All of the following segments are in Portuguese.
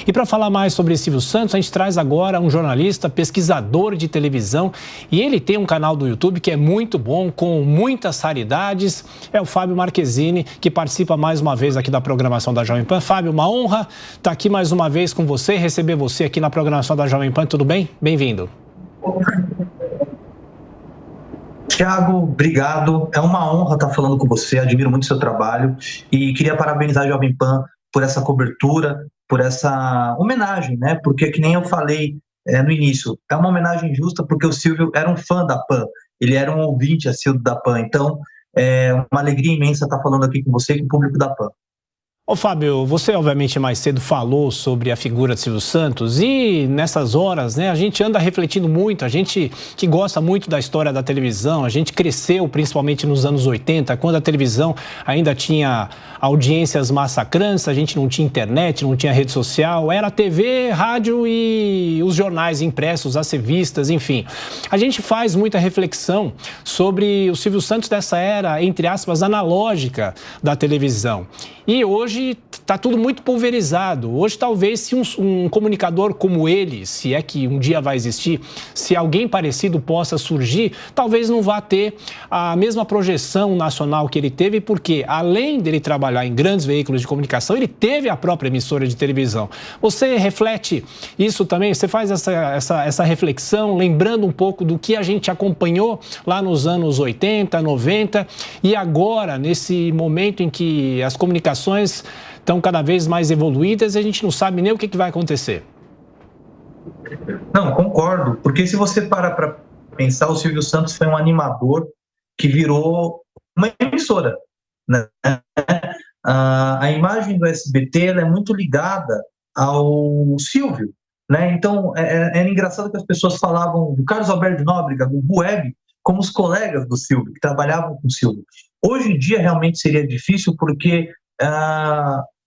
E para falar mais sobre Silvio Santos, a gente traz agora um jornalista, pesquisador de televisão, e ele tem um canal do YouTube que é muito bom, com muitas raridades. É o Fábio Marchesini, que participa mais uma vez aqui da programação da Jovem Pan. Fábio, uma honra estar aqui mais uma vez com você, receber você aqui na programação da Jovem Pan. Tudo bem? Bem-vindo. Tiago, obrigado. É uma honra estar falando com você, admiro muito o seu trabalho e queria parabenizar a Jovem Pan por essa cobertura, por essa homenagem, né? Porque, que nem eu falei no início, é uma homenagem justa porque o Silvio era um fã da Pan, ele era um ouvinte assíduo da Pan, então é uma alegria imensa estar falando aqui com você e com o público da Pan. Ô Fábio, você obviamente mais cedo falou sobre a figura de Silvio Santos e nessas horas, né, a gente anda refletindo muito, a gente que gosta muito da história da televisão, a gente cresceu principalmente nos anos 80, quando a televisão ainda tinha audiências massacrantes, a gente não tinha internet, não tinha rede social, era TV, rádio e os jornais impressos, as revistas, enfim. A gente faz muita reflexão sobre o Silvio Santos dessa era, entre aspas, analógica da televisão. E hoje está tudo muito pulverizado. Hoje, talvez, se um comunicador como ele, se é que um dia vai existir, se alguém parecido possa surgir, talvez não vá ter a mesma projeção nacional que ele teve, porque, além dele trabalhar em grandes veículos de comunicação, ele teve a própria emissora de televisão. Você reflete isso também? Você faz essa reflexão, lembrando um pouco do que a gente acompanhou lá nos anos 80, 90, e agora, nesse momento em que as comunicações estão cada vez mais evoluídas e a gente não sabe nem o que vai acontecer. Não, concordo, porque se você parar para pensar, o Silvio Santos foi um animador que virou uma emissora, né? A imagem do SBT ela é muito ligada ao Silvio, né? Então, era engraçado que as pessoas falavam do Carlos Alberto Nóbrega, do Web, como os colegas do Silvio, que trabalhavam com o Silvio. Hoje em dia, realmente seria difícil, porque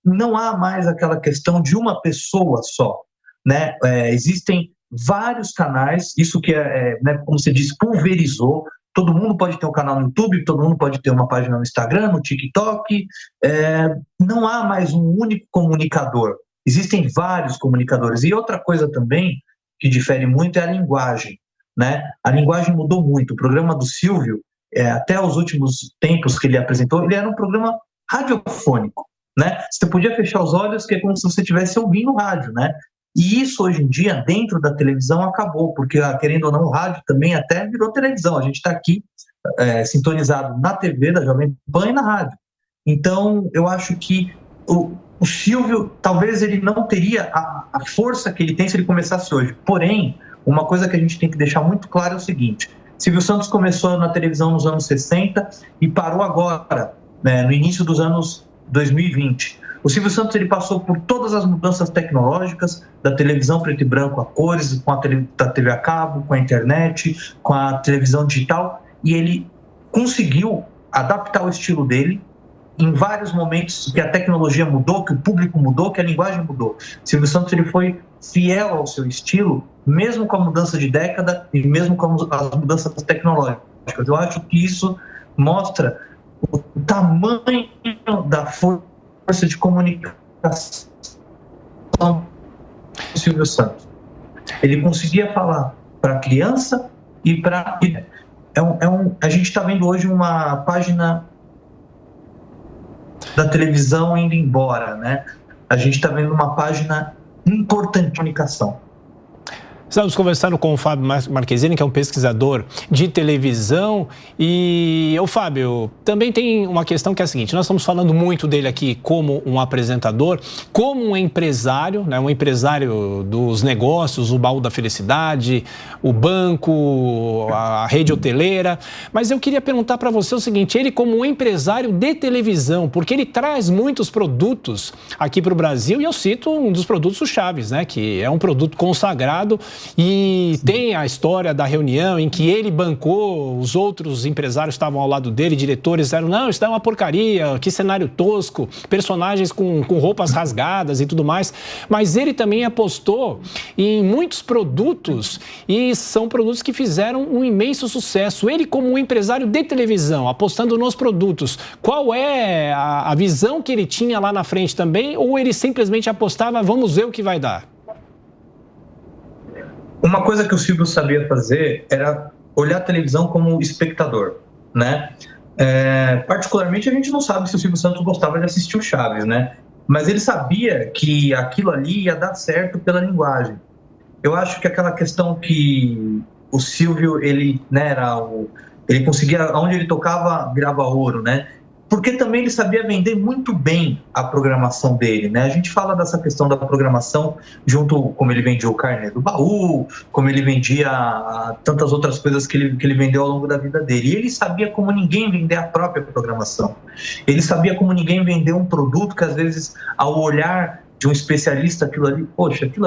não há mais aquela questão de uma pessoa só, né? Existem vários canais, isso que né, como você disse, pulverizou. Todo mundo pode ter um canal no YouTube, todo mundo pode ter uma página no Instagram, no TikTok. Não há mais um único comunicador. Existem vários comunicadores. E outra coisa também que difere muito é a linguagem, né? A linguagem mudou muito. O programa do Silvio, até os últimos tempos que ele apresentou, ele era um programa radiofônico, né? Você podia fechar os olhos que é como se você estivesse ouvindo rádio, né? E isso hoje em dia, dentro da televisão, acabou, porque, querendo ou não, o rádio também até virou televisão. A gente está aqui sintonizado na TV da Jovem Pan e na rádio. Então, eu acho que o Silvio, talvez ele não teria a força que ele tem se ele começasse hoje. Porém, uma coisa que a gente tem que deixar muito claro é o seguinte: Silvio Santos começou na televisão nos anos 60 e parou agora, né, no início dos anos 2020. O Silvio Santos ele passou por todas as mudanças tecnológicas, da televisão preto e branco a cores, com a TV a cabo, com a internet, com a televisão digital, e ele conseguiu adaptar o estilo dele em vários momentos que a tecnologia mudou, que o público mudou, que a linguagem mudou. Silvio Santos ele foi fiel ao seu estilo, mesmo com a mudança de década e mesmo com as mudanças tecnológicas. Eu acho que isso mostra o tamanho da força de comunicação do Silvio Santos. Ele conseguia falar para a criança e para... A gente está vendo hoje uma página da televisão indo embora, né? A gente está vendo uma página importante de comunicação. Estamos conversando com o Fábio Marchesini, que é um pesquisador de televisão. E, Fábio, também tem uma questão que é a seguinte: nós estamos falando muito dele aqui como um apresentador, como um empresário, né? Um empresário dos negócios, o Baú da Felicidade, o banco, a rede hoteleira. Mas eu queria perguntar para você o seguinte: ele como um empresário de televisão, porque ele traz muitos produtos aqui para o Brasil, e eu cito um dos produtos, o Chaves, né? Que é um produto consagrado E tem a história da reunião em que ele bancou, os outros empresários estavam ao lado dele, diretores disseram, não, isso é uma porcaria, que cenário tosco, personagens com roupas rasgadas e tudo mais. Mas ele também apostou em muitos produtos e são produtos que fizeram um imenso sucesso. Ele, como um empresário de televisão, apostando nos produtos, qual é a visão que ele tinha lá na frente também? Ou ele simplesmente apostava, vamos ver o que vai dar? Uma coisa que o Silvio sabia fazer era olhar a televisão como espectador, né? Particularmente, a gente não sabe se o Silvio Santos gostava de assistir o Chaves, né? Mas ele sabia que aquilo ali ia dar certo pela linguagem. Eu acho que aquela questão que o Silvio, ele, né, ele conseguia, onde ele tocava, virava ouro, né? Porque também ele sabia vender muito bem a programação dele, né? A gente fala dessa questão da programação junto, como ele vendia o Carnê do Baú, como ele vendia tantas outras coisas que ele vendeu ao longo da vida dele. E ele sabia como ninguém vender a própria programação. Ele sabia como ninguém vender um produto que, às vezes, ao olhar de um especialista, aquilo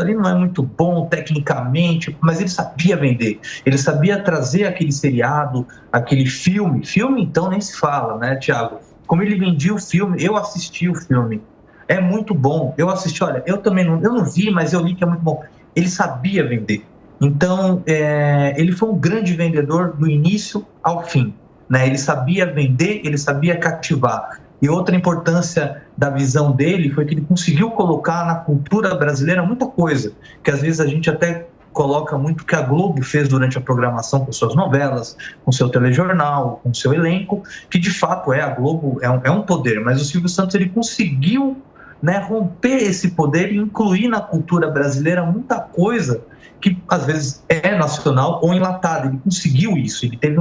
ali não é muito bom tecnicamente, mas ele sabia vender, ele sabia trazer aquele seriado, aquele filme, então nem se fala, né, Thiago? Como ele vendia o filme, eu assisti o filme, é muito bom, eu assisti, olha, eu não vi, mas eu li que é muito bom, ele sabia vender, então ele foi um grande vendedor do início ao fim, né? Ele sabia vender, ele sabia cativar. E outra importância da visão dele foi que ele conseguiu colocar na cultura brasileira muita coisa, que às vezes a gente até coloca muito que a Globo fez durante a programação com suas novelas, com seu telejornal, com seu elenco, que de fato a Globo é um poder, mas o Silvio Santos ele conseguiu, né, romper esse poder e incluir na cultura brasileira muita coisa que às vezes é nacional ou enlatada. Ele conseguiu isso, ele teve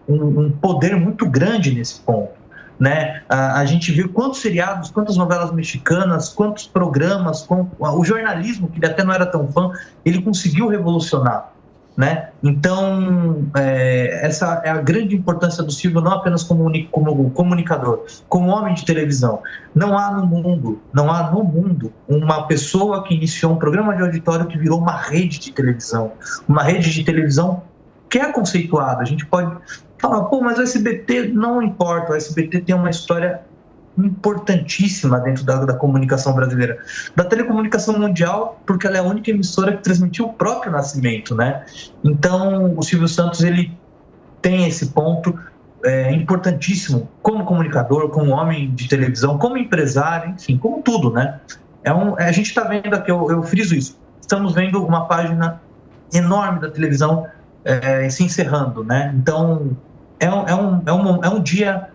um poder muito grande nesse ponto. Né? A gente viu quantos seriados, quantas novelas mexicanas, quantos programas, o jornalismo, que ele até não era tão fã, ele conseguiu revolucionar, né? Então, essa é a grande importância do Silvio, não apenas como comunicador, como homem de televisão. Não há no mundo uma pessoa que iniciou um programa de auditório que virou uma rede de televisão que é conceituada. A gente pode falar, mas o SBT não importa, o SBT tem uma história importantíssima dentro da comunicação brasileira, da telecomunicação mundial, porque ela é a única emissora que transmitiu o próprio nascimento, né? Então, o Silvio Santos, ele tem esse ponto importantíssimo como comunicador, como homem de televisão, como empresário, enfim, como tudo, né? A gente está vendo aqui, eu friso isso, estamos vendo uma página enorme da televisão se encerrando, né? Então, é um dia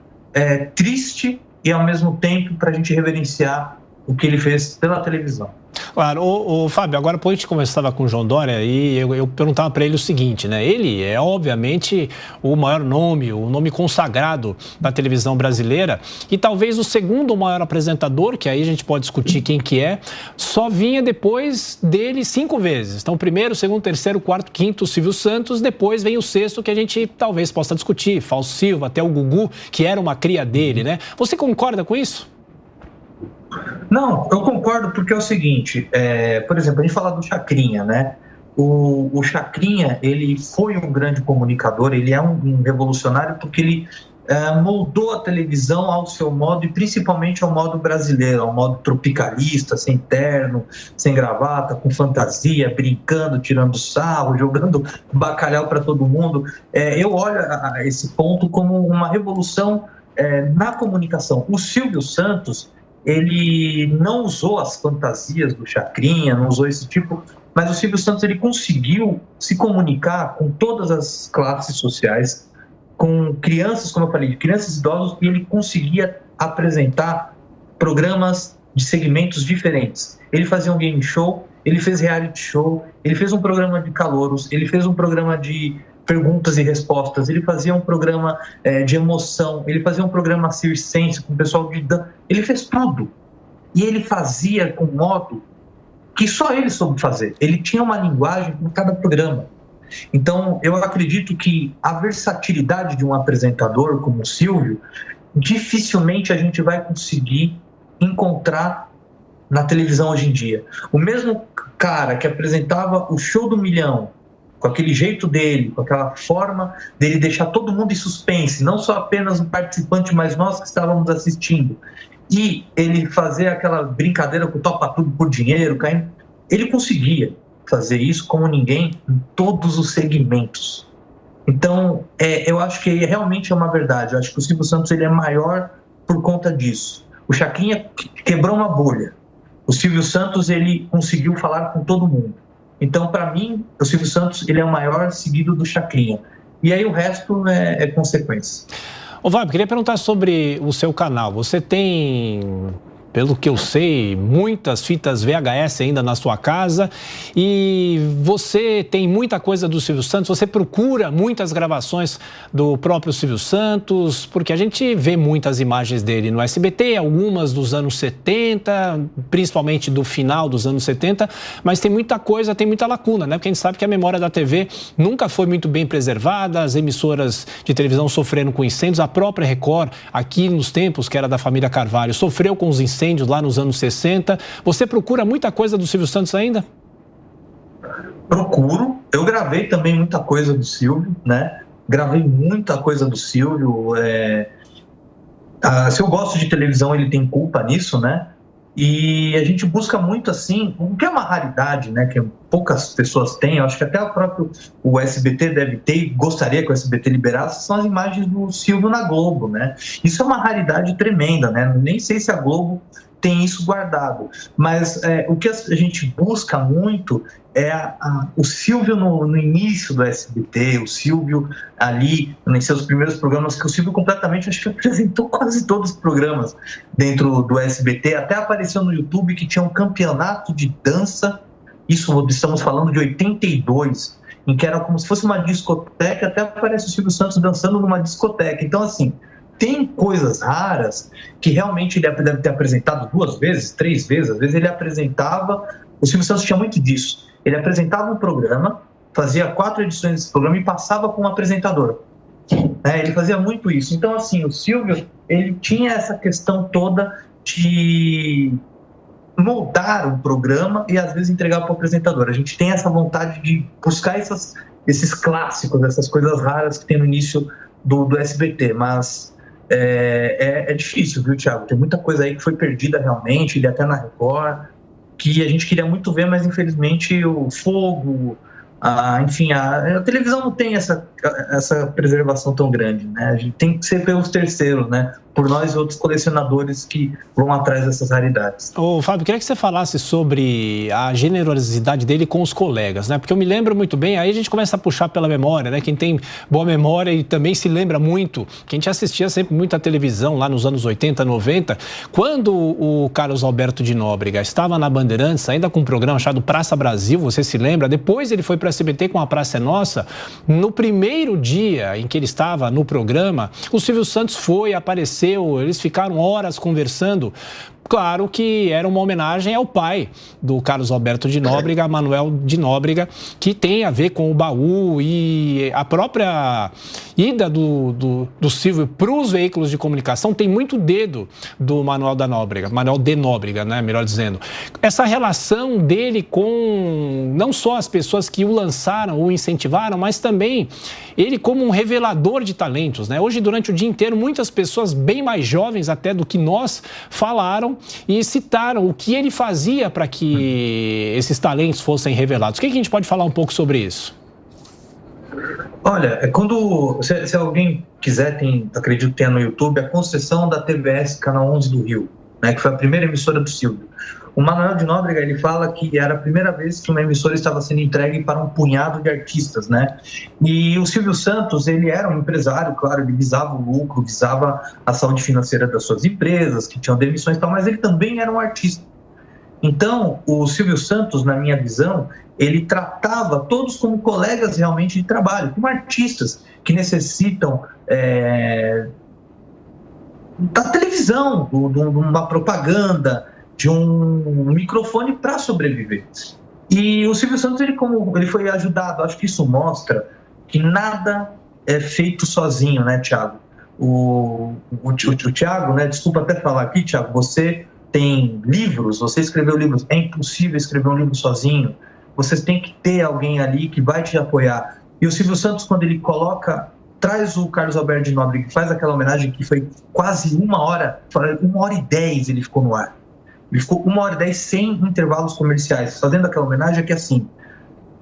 triste e, ao mesmo tempo, para a gente reverenciar o que ele fez pela televisão. Claro, Fábio, agora depois a gente conversava com o João Dória e eu perguntava para ele o seguinte, né? Ele é, obviamente, o maior nome, o nome consagrado da televisão brasileira e talvez o segundo maior apresentador, que aí a gente pode discutir quem que é, só vinha depois dele 5 vezes. Então, primeiro, segundo, terceiro, quarto, quinto, o Silvio Santos, depois vem o sexto que a gente talvez possa discutir, Fausto Silva, até o Gugu, que era uma cria dele, né? Você concorda com isso? Não, eu concordo porque é o seguinte, por exemplo, a gente fala do Chacrinha, né? O Chacrinha, ele foi um grande comunicador, ele é um revolucionário porque ele moldou a televisão ao seu modo e principalmente ao modo brasileiro, ao modo tropicalista, sem terno, sem gravata, com fantasia, brincando, tirando sarro, jogando bacalhau para todo mundo. Eu olho esse ponto como uma revolução na comunicação. O Silvio Santos, ele não usou as fantasias do Chacrinha, não usou esse tipo, mas o Silvio Santos ele conseguiu se comunicar com todas as classes sociais, com crianças, como eu falei, crianças e idosos, e ele conseguia apresentar programas de segmentos diferentes. Ele fazia um game show, ele fez reality show, ele fez um programa de calouros, ele fez um programa de perguntas e respostas, ele fazia um programa de emoção, ele fazia um programa circense com o pessoal de dança, ele fez tudo. E ele fazia com modo que só ele soube fazer. Ele tinha uma linguagem para cada programa. Então, eu acredito que a versatilidade de um apresentador como o Silvio, dificilmente a gente vai conseguir encontrar na televisão hoje em dia. O mesmo cara que apresentava o Show do Milhão, com aquele jeito dele, com aquela forma dele deixar todo mundo em suspense, não só apenas o participante, mas nós que estávamos assistindo, e ele fazer aquela brincadeira com o topa tudo por dinheiro, caindo, ele conseguia fazer isso como ninguém em todos os segmentos. Então, eu acho que realmente é uma verdade. Eu acho que o Silvio Santos ele é maior por conta disso. O Chacrinha quebrou uma bolha. O Silvio Santos ele conseguiu falar com todo mundo. Então, para mim, o Silvio Santos ele é o maior, seguido do Chacrinha. E aí o resto é consequência. Ô, Fábio, queria perguntar sobre o seu canal. Você tem, pelo que eu sei, muitas fitas VHS ainda na sua casa e você tem muita coisa do Silvio Santos, você procura muitas gravações do próprio Silvio Santos, porque a gente vê muitas imagens dele no SBT, algumas dos anos 70, principalmente do final dos anos 70, mas tem muita coisa, tem muita lacuna, né? Porque a gente sabe que a memória da TV nunca foi muito bem preservada, as emissoras de televisão sofreram com incêndios, a própria Record, aqui nos tempos que era da família Carvalho, sofreu com os incêndios lá nos anos 60. Você procura muita coisa do Silvio Santos ainda? Procuro. Eu gravei também muita coisa do Silvio, né? Gravei muita coisa do Silvio. Se eu gosto de televisão, ele tem culpa nisso, né? E a gente busca muito assim, o que é uma raridade, né? Que poucas pessoas têm. Eu acho que até o SBT deve ter e gostaria que o SBT liberasse, são as imagens do Silvio na Globo, né? Isso é uma raridade tremenda, né? Nem sei se a Globo tem isso guardado, mas o que a gente busca muito é o Silvio no início do SBT, o Silvio ali em seus primeiros programas, que o Silvio completamente, acho que apresentou quase todos os programas dentro do SBT, até apareceu no YouTube que tinha um campeonato de dança, isso estamos falando de 82, em que era como se fosse uma discoteca, até aparece o Silvio Santos dançando numa discoteca. Então, assim, tem coisas raras que realmente ele deve ter apresentado 2 vezes, 3 vezes. Às vezes ele apresentava... O Silvio Santos tinha muito disso. Ele apresentava um programa, fazia 4 edições desse programa e passava com um apresentador. Ele fazia muito isso. Então, assim, o Silvio, ele tinha essa questão toda de moldar o programa e, às vezes, entregar para o apresentador. A gente tem essa vontade de buscar esses clássicos, essas coisas raras que tem no início do SBT, mas... É difícil, viu, Thiago? Tem muita coisa aí que foi perdida realmente, ele até na Record, que a gente queria muito ver, mas infelizmente o fogo, enfim, a televisão não tem essa preservação tão grande, né? A gente tem que ser pelos terceiros, né? Por nós e outros colecionadores que vão atrás dessas raridades. Ô, Fábio, queria que você falasse sobre a generosidade dele com os colegas, né? Porque eu me lembro muito bem, aí a gente começa a puxar pela memória, né? Quem tem boa memória e também se lembra muito, que a gente assistia sempre muito a televisão lá nos anos 80, 90, quando o Carlos Alberto de Nóbrega estava na Bandeirantes, ainda com um programa chamado Praça Brasil, você se lembra? Depois ele foi para a SBT com A Praça é Nossa. No primeiro dia em que ele estava no programa, o Silvio Santos apareceu, eles ficaram horas conversando. Claro que era uma homenagem ao pai do Carlos Alberto de Nóbrega, Manuel de Nóbrega, que tem a ver com o baú e a própria ida do Silvio para os veículos de comunicação tem muito dedo do Manuel de Nóbrega, né, melhor dizendo. Essa relação dele com não só as pessoas que o lançaram, o incentivaram, mas também ele como um revelador de talentos, né? Hoje, durante o dia inteiro, muitas pessoas bem mais jovens até do que nós falaram e citaram o que ele fazia para que esses talentos fossem revelados. O que a gente pode falar um pouco sobre isso? Olha, se alguém quiser, acredito que tenha no YouTube, a concessão da TVS Canal 11 do Rio, né, que foi a primeira emissora do Silvio. O Manuel de Nóbrega, ele fala que era a primeira vez que uma emissora estava sendo entregue para um punhado de artistas, né? E o Silvio Santos, ele era um empresário, claro, ele visava o lucro, visava a saúde financeira das suas empresas, que tinham demissões e tal, mas ele também era um artista. Então, o Silvio Santos, na minha visão, ele tratava todos como colegas realmente de trabalho, como artistas que necessitam da televisão, de uma propaganda, de um microfone para sobreviver. E o Silvio Santos, ele foi ajudado, acho que isso mostra que nada é feito sozinho, né, Thiago? O Thiago, né, desculpa até falar aqui, Thiago, você tem livros, você escreveu livros, é impossível escrever um livro sozinho, você tem que ter alguém ali que vai te apoiar. E o Silvio Santos, quando ele traz o Carlos Alberto de Nóbrega, que faz aquela homenagem que foi quase 1h10 ele ficou no ar. Ele ficou 1h10 sem intervalos comerciais, fazendo aquela homenagem que assim,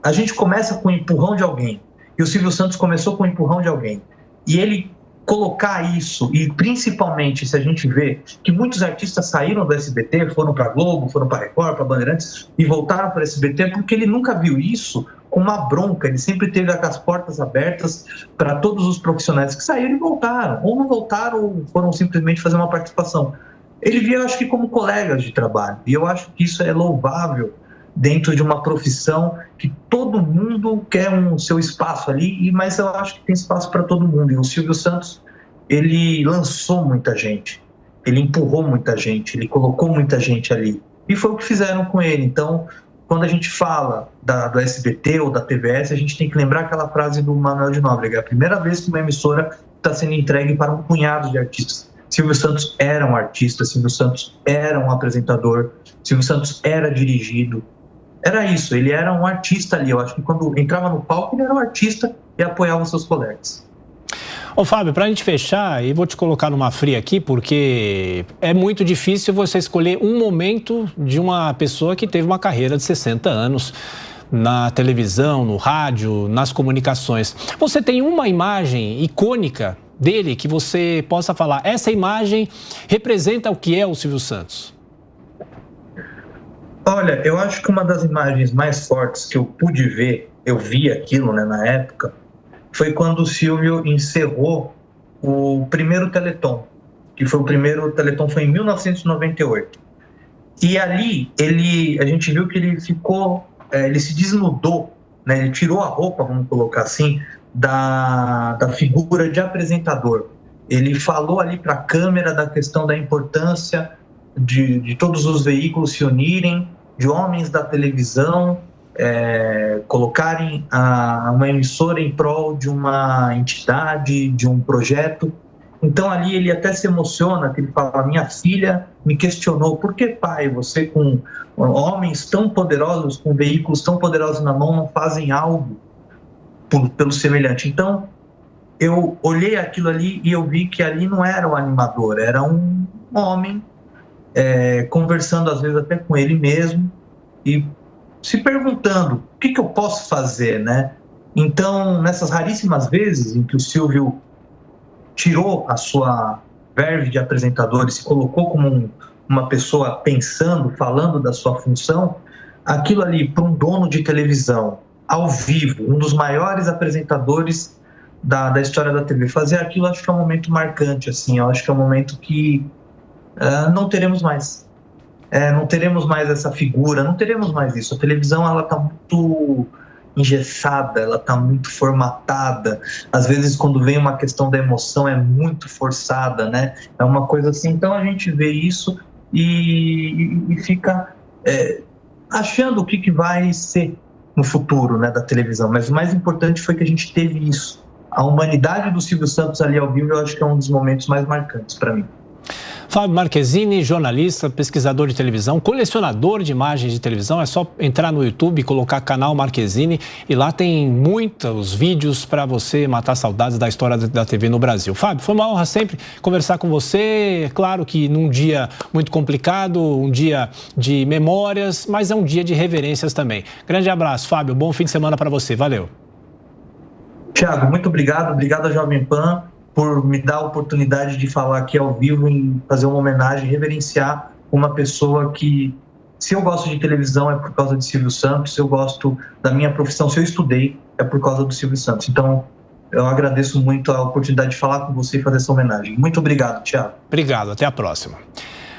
a gente começa com o empurrão de alguém, e o Silvio Santos começou com o empurrão de alguém. E ele colocar isso, e principalmente se a gente vê que muitos artistas saíram do SBT, foram para Globo, foram para Record, para Bandeirantes, e voltaram para o SBT, porque ele nunca viu isso com uma bronca, ele sempre teve as portas abertas para todos os profissionais que saíram e voltaram, ou não voltaram, ou foram simplesmente fazer uma participação. Ele via, eu acho que como colegas de trabalho, e eu acho que isso é louvável dentro de uma profissão que todo mundo quer seu espaço ali, mas eu acho que tem espaço para todo mundo. E o Silvio Santos, ele lançou muita gente, ele empurrou muita gente, ele colocou muita gente ali. E foi o que fizeram com ele. Então, quando a gente fala do SBT ou da TVS, a gente tem que lembrar aquela frase do Manuel de Nóbrega: é a primeira vez que uma emissora está sendo entregue para um punhado de artistas. Silvio Santos era um artista, Silvio Santos era um apresentador, Silvio Santos era dirigido. Era isso, ele era um artista ali. Eu acho que quando entrava no palco, ele era um artista e apoiava os seus colegas. Ô Fábio, para a gente fechar, e vou te colocar numa fria aqui, porque é muito difícil você escolher um momento de uma pessoa que teve uma carreira de 60 anos na televisão, no rádio, nas comunicações. Você tem uma imagem icônica dele que você possa falar, essa imagem representa o que é o Silvio Santos? Olha, eu acho que uma das imagens mais fortes que eu pude ver, eu vi aquilo, né, na época, foi quando o Silvio encerrou o primeiro Teleton, que foi o primeiro Teleton, foi em 1998. E ali, a gente viu que ele ficou, ele se desnudou, né, ele tirou a roupa, vamos colocar assim, da figura de apresentador. Ele falou ali para a câmera da questão da importância de todos os veículos se unirem, de homens da televisão colocarem uma emissora em prol de uma entidade, de um projeto. Então ali ele até se emociona, que ele fala: minha filha me questionou, por que, pai, você com homens tão poderosos, com veículos tão poderosos na mão, não fazem algo pelo semelhante? Então eu olhei aquilo ali e eu vi que ali não era um animador, era um homem conversando às vezes até com ele mesmo e se perguntando o que eu posso fazer, né? Então, nessas raríssimas vezes em que o Silvio tirou a sua verve de apresentador e se colocou como uma pessoa pensando, falando da sua função, aquilo ali para um dono de televisão, ao vivo, um dos maiores apresentadores da história da TV, fazer aquilo, acho que é um momento marcante, assim, eu acho que é um momento que não teremos mais. Não teremos mais essa figura, não teremos mais isso. A televisão, ela está muito engessada, ela está muito formatada. Às vezes, quando vem uma questão da emoção, é muito forçada, né? É uma coisa assim. Então, a gente vê isso e fica achando o que vai ser no futuro, né, da televisão. Mas o mais importante foi que a gente teve isso. A humanidade do Silvio Santos ali ao vivo, eu acho que é um dos momentos mais marcantes para mim. Fábio Marchesini, jornalista, pesquisador de televisão, colecionador de imagens de televisão. É só entrar no YouTube e colocar canal Marchesini e lá tem muitos vídeos para você matar saudades da história da TV no Brasil. Fábio, foi uma honra sempre conversar com você. É claro que num dia muito complicado, um dia de memórias, mas é um dia de reverências também. Grande abraço, Fábio. Bom fim de semana para você. Valeu. Thiago, muito obrigado. Obrigado à Jovem Pan por me dar a oportunidade de falar aqui ao vivo e fazer uma homenagem, reverenciar uma pessoa que, se eu gosto de televisão, é por causa de Silvio Santos, se eu gosto da minha profissão, se eu estudei, é por causa do Silvio Santos. Então, eu agradeço muito a oportunidade de falar com você e fazer essa homenagem. Muito obrigado, Thiago. Obrigado, até a próxima.